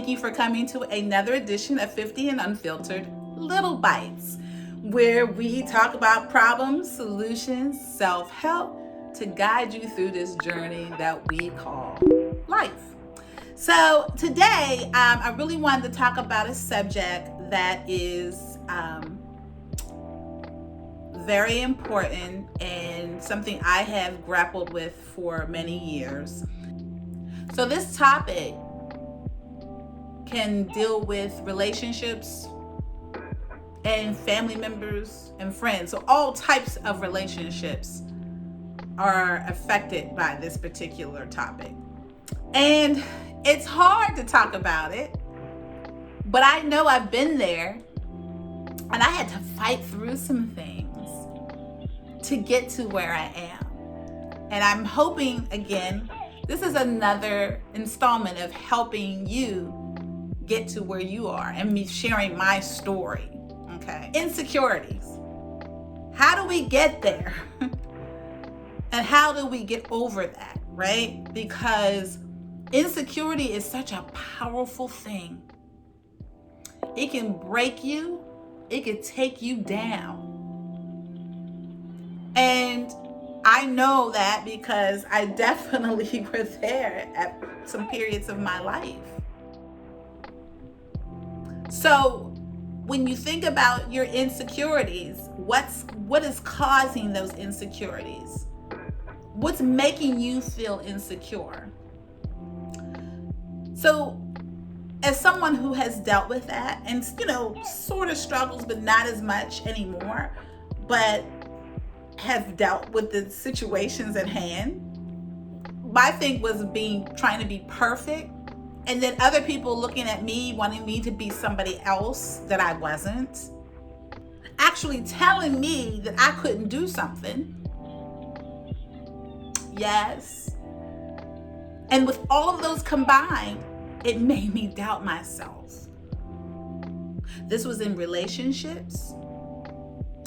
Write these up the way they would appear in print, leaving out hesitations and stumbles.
Thank you for coming to another edition of 50 and Unfiltered, Lyttle Bytes, where we talk about problems, solutions, self-help to guide you through this journey that we call life. So today, I really wanted to talk about a subject that is very important and something I have grappled with for many years. So this topic can deal with relationships and family members and friends. So all types of relationships are affected by this particular topic. And it's hard to talk about it, but I know I've been there and I had to fight through some things to get to where I am. And I'm hoping, again, this is another installment of helping you get to where you are and me sharing my story. Okay. Insecurities. How do we get there? And how do we get over that, right? Because insecurity is such a powerful thing. It can break you. It can take you down. And I know that because I definitely was there at some periods of my life. So when you think about your insecurities, what is causing those insecurities? What's making you feel insecure? So as someone who has dealt with that and, sort of struggles, but not as much anymore, but have dealt with the situations at hand, my thing was trying to be perfect. And then other people looking at me, wanting me to be somebody else that I wasn't. Actually telling me that I couldn't do something. Yes. And with all of those combined, it made me doubt myself. This was in relationships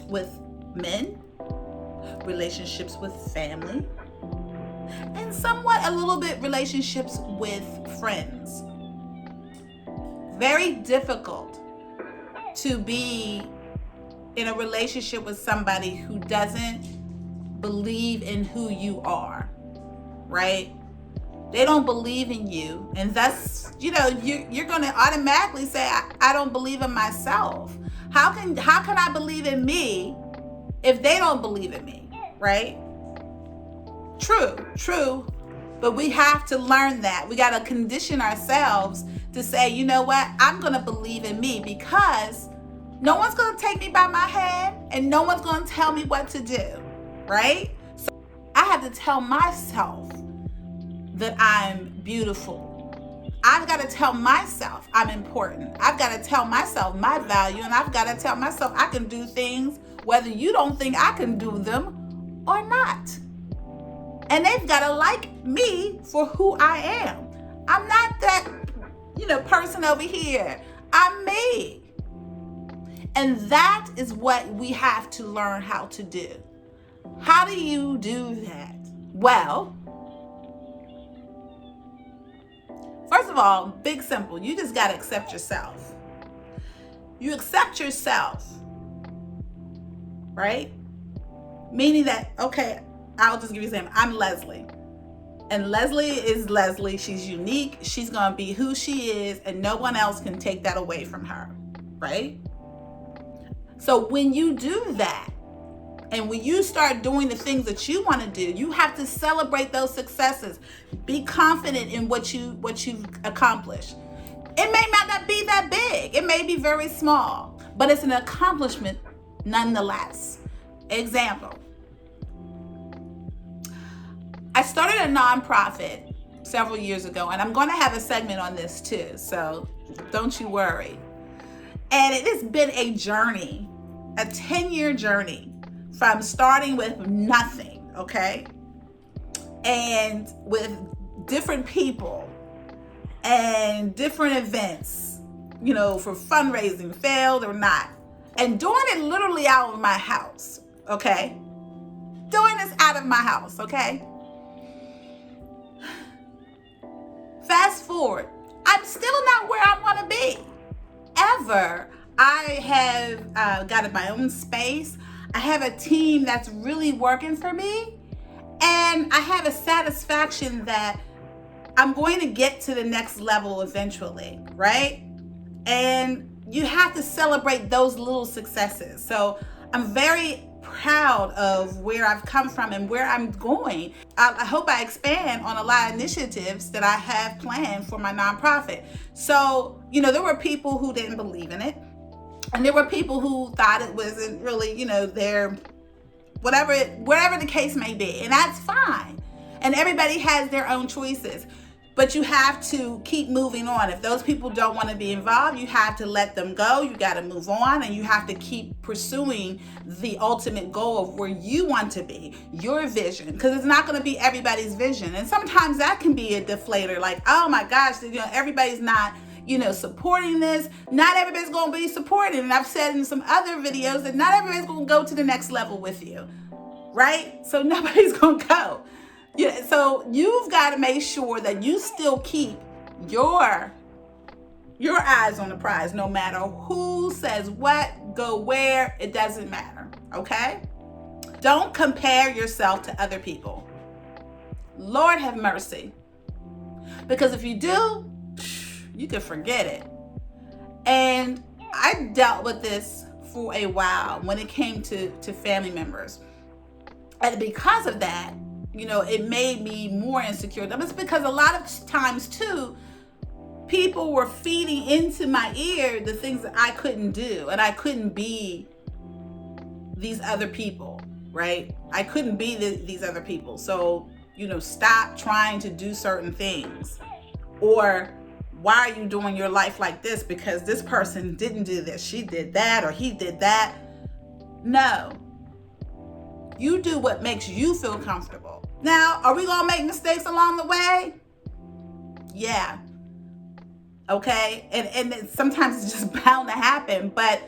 with men, relationships with family, and somewhat a little bit relationships with friends. Very difficult to be in a relationship with somebody who doesn't believe in who you are, right? They don't believe in you, and thus, you're going to automatically say, I don't believe in myself. How can I believe in me if they don't believe in me, right? True, but we have to learn that. We got to condition ourselves to say, you know what, I'm going to believe in me because no one's going to take me by my hand and no one's going to tell me what to do, right? So I have to tell myself that I'm beautiful. I've got to tell myself I'm important. I've got to tell myself my value, and I've got to tell myself I can do things whether you don't think I can do them or not. And they've got to like me for who I am. I'm not that, person over here. I'm me. And that is what we have to learn how to do. How do you do that? Well, first of all, big simple. You just got to accept yourself. You accept yourself, right? Meaning that, okay, I'll just give you an example. I'm Leslie. And Leslie is Leslie. She's unique. She's going to be who she is, and no one else can take that away from her, right? So when you do that, and when you start doing the things that you want to do, you have to celebrate those successes. Be confident in what you've accomplished. It may not be that big. It may be very small, but it's an accomplishment nonetheless. Example. I started a nonprofit several years ago, and I'm going to have a segment on this too, so don't you worry. And it has been a journey, a 10-year journey from starting with nothing, okay? And with different people and different events, for fundraising, failed or not. And doing it literally out of my house, okay? Doing this out of my house, okay? Fast forward, I'm still not where I want to be, ever. I have got my own space. I have a team that's really working for me. And I have a satisfaction that I'm going to get to the next level eventually, right? And you have to celebrate those little successes. So I'm very proud of where I've come from and where I'm going. I hope I expand on a lot of initiatives that I have planned for my nonprofit. So, there were people who didn't believe in it. And there were people who thought it wasn't really, their whatever the case may be. And that's fine. And everybody has their own choices. But you have to keep moving on. If those people don't want to be involved, you have to let them go. You got to move on, and you have to keep pursuing the ultimate goal of where you want to be, your vision, because it's not going to be everybody's vision. And sometimes that can be a deflator, like, oh my gosh, everybody's not, supporting this. Not everybody's going to be supporting. And I've said in some other videos that not everybody's going to go to the next level with you, right? So nobody's going to go. Yeah, so you've got to make sure that you still keep your eyes on the prize, no matter who says what, go where, it doesn't matter, okay? Don't compare yourself to other people. Lord have mercy. Because if you do, you can forget it. And I dealt with this for a while when it came to family members. And because of that, it made me more insecure. That was because a lot of times too, people were feeding into my ear the things that I couldn't do, and I couldn't be these other people, right? I couldn't be these other people. So, stop trying to do certain things. Or why are you doing your life like this? Because this person didn't do this, she did that, or he did that. No. You do what makes you feel comfortable. Now, are we going to make mistakes along the way? Yeah. Okay. And sometimes it's just bound to happen. But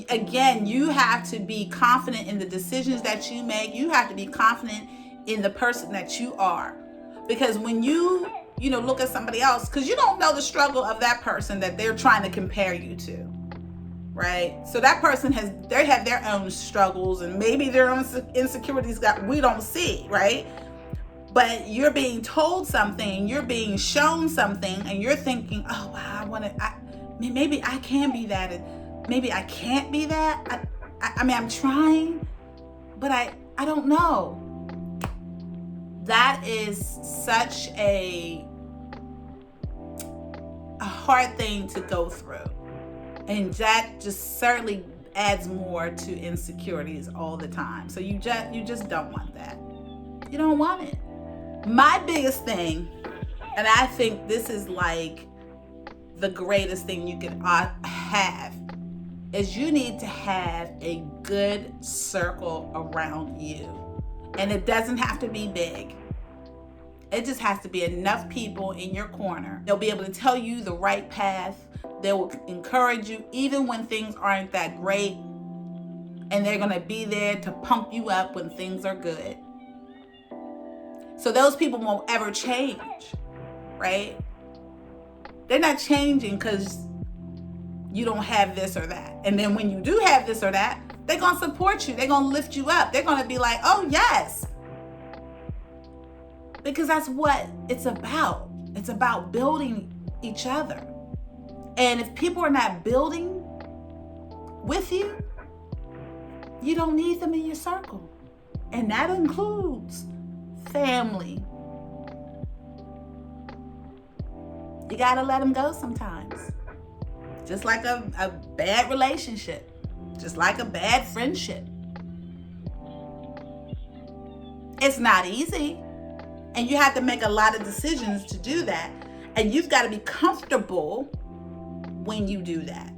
again, you have to be confident in the decisions that you make. You have to be confident in the person that you are. Because when you look at somebody else, because you don't know the struggle of that person that they're trying to compare you to. Right? So that person they have their own struggles and maybe their own insecurities that we don't see, right? But you're being told something, you're being shown something, and you're thinking, oh wow, maybe I can be that, and maybe I can't be that. I mean, I'm trying, but I don't know. That is such a hard thing to go through. And that just certainly adds more to insecurities all the time. So you just don't want that. You don't want it. My biggest thing, and I think this is like the greatest thing you can have, is you need to have a good circle around you. And it doesn't have to be big. It just has to be enough people in your corner. They'll be able to tell you the right path. They will encourage you even when things aren't that great. And they're going to be there to pump you up when things are good. So those people won't ever change, right? They're not changing because you don't have this or that. And then when you do have this or that, they're going to support you. They're going to lift you up. They're going to be like, oh, yes. Because that's what it's about. It's about building each other. And if people are not building with you, you don't need them in your circle. And that includes family. You got to let them go sometimes. Just like a bad relationship. Just like a bad friendship. It's not easy. And you have to make a lot of decisions to do that. And you've got to be comfortable when you do that.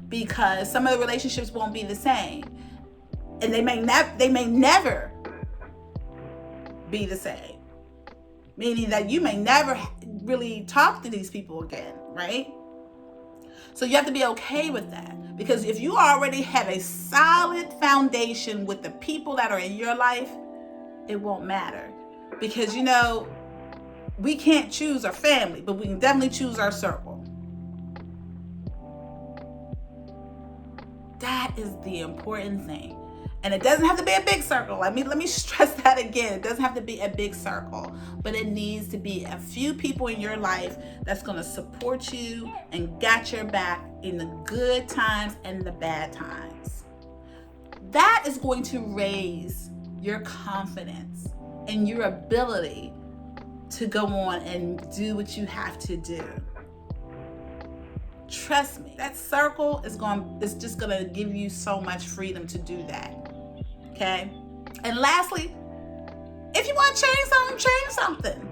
Because some of the relationships won't be the same. And they may never be the same. Meaning that you may never really talk to these people again, right? So you have to be okay with that. Because if you already have a solid foundation with the people that are in your life, it won't matter. Because We can't choose our family, but we can definitely choose our circle. That is the important thing. And it doesn't have to be a big circle. Let me stress that again. It doesn't have to be a big circle, but it needs to be a few people in your life that's going to support you and got your back in the good times and the bad times. That is going to raise your confidence and your ability to go on and do what you have to do. Trust me, that circle is just going to give you so much freedom to do that. Okay? And lastly, if you want to change something.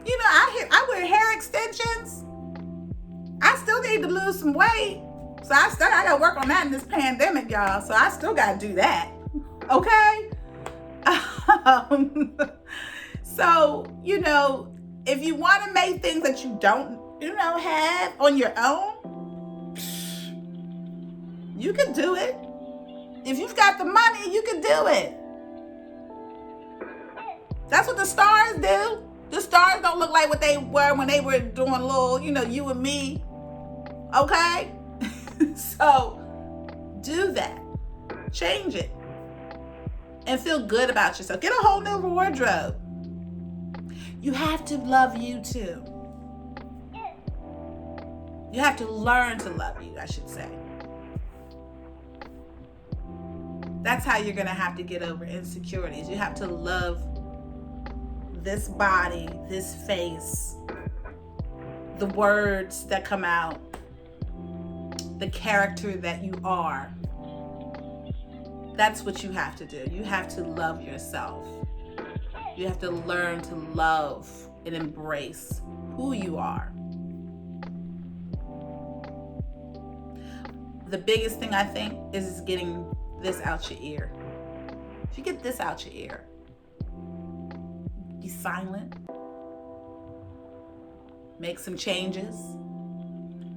You know, I wear hair extensions. I still need to lose some weight. So I got to work on that in this pandemic, y'all. So I still got to do that. Okay? So, you know, if you want to make things that you don't, have on your own, you can do it. If you've got the money, you can do it. That's what the stars do. The stars don't look like what they were when they were doing little, you and me. Okay? So, do that. Change it. And feel good about yourself. Get a whole new wardrobe. You have to love you too. You have to learn to love you, I should say. That's how you're going to have to get over insecurities. You have to love this body, this face, the words that come out, the character that you are. That's what you have to do. You have to love yourself. You have to learn to love and embrace who you are. The biggest thing I think is getting this out your ear. If you get this out your ear, be silent, make some changes.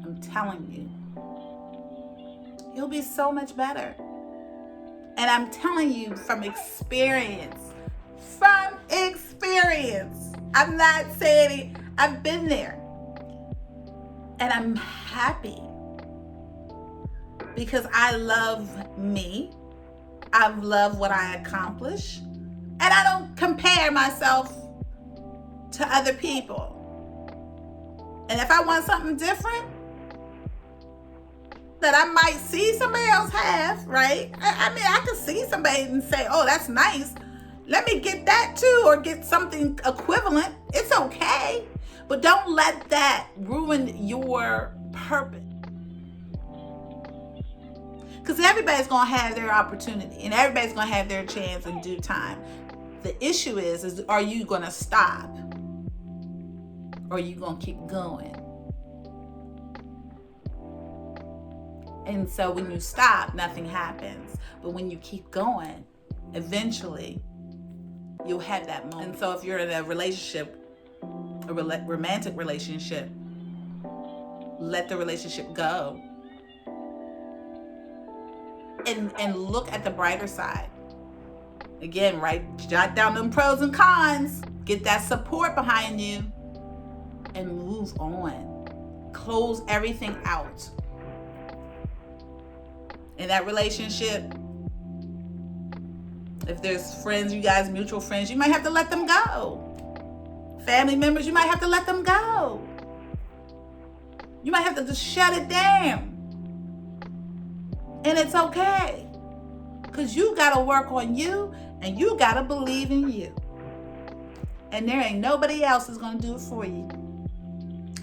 I'm telling you, you'll be so much better. And I'm telling you from experience. I'm not saying it. I've been there. And I'm happy because I love me. I love what I accomplish. And I don't compare myself to other people. And if I want something different that I might see somebody else have, right? I mean, I could see somebody and say, oh, that's nice. Let me get that too, or get something equivalent. It's okay. But don't let that ruin your purpose. Because everybody's going to have their opportunity and everybody's going to have their chance in due time. The issue is are you going to stop? Or are you going to keep going? And so when you stop, nothing happens. But when you keep going, eventually you'll have that moment. And so if you're in a relationship, a romantic relationship, let the relationship go. And look at the brighter side. Again, jot down them pros and cons. Get that support behind you. And move on. Close everything out. In that relationship, if there's friends, you guys, mutual friends, you might have to let them go. Family members, you might have to let them go. You might have to just shut it down. And it's okay. Because you got to work on you and you got to believe in you. And there ain't nobody else is going to do it for you.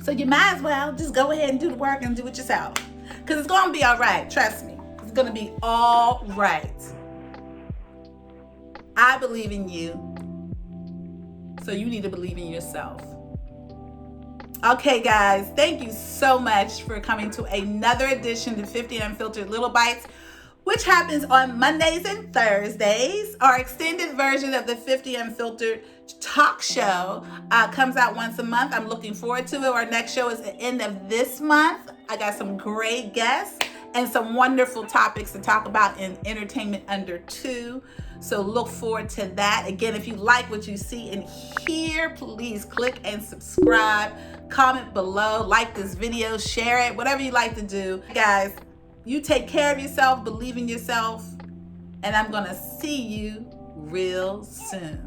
So you might as well just go ahead and do the work and do it yourself. Because it's going to be all right. Trust me. It's going to be all right. I believe in you. So you need to believe in yourself. Okay, guys, thank you so much for coming to another edition of 50 Unfiltered Lyttle Bytes, which happens on Mondays and Thursdays. Our extended version of the 50 Unfiltered talk show comes out once a month. I'm looking forward to it. Our next show is the end of this month. I got some great guests, and some wonderful topics to talk about in Entertainment Under 2. So look forward to that. Again, if you like what you see and hear, please click and subscribe, comment below, like this video, share it, whatever you like to do. Guys, you take care of yourself, believe in yourself, and I'm gonna see you real soon.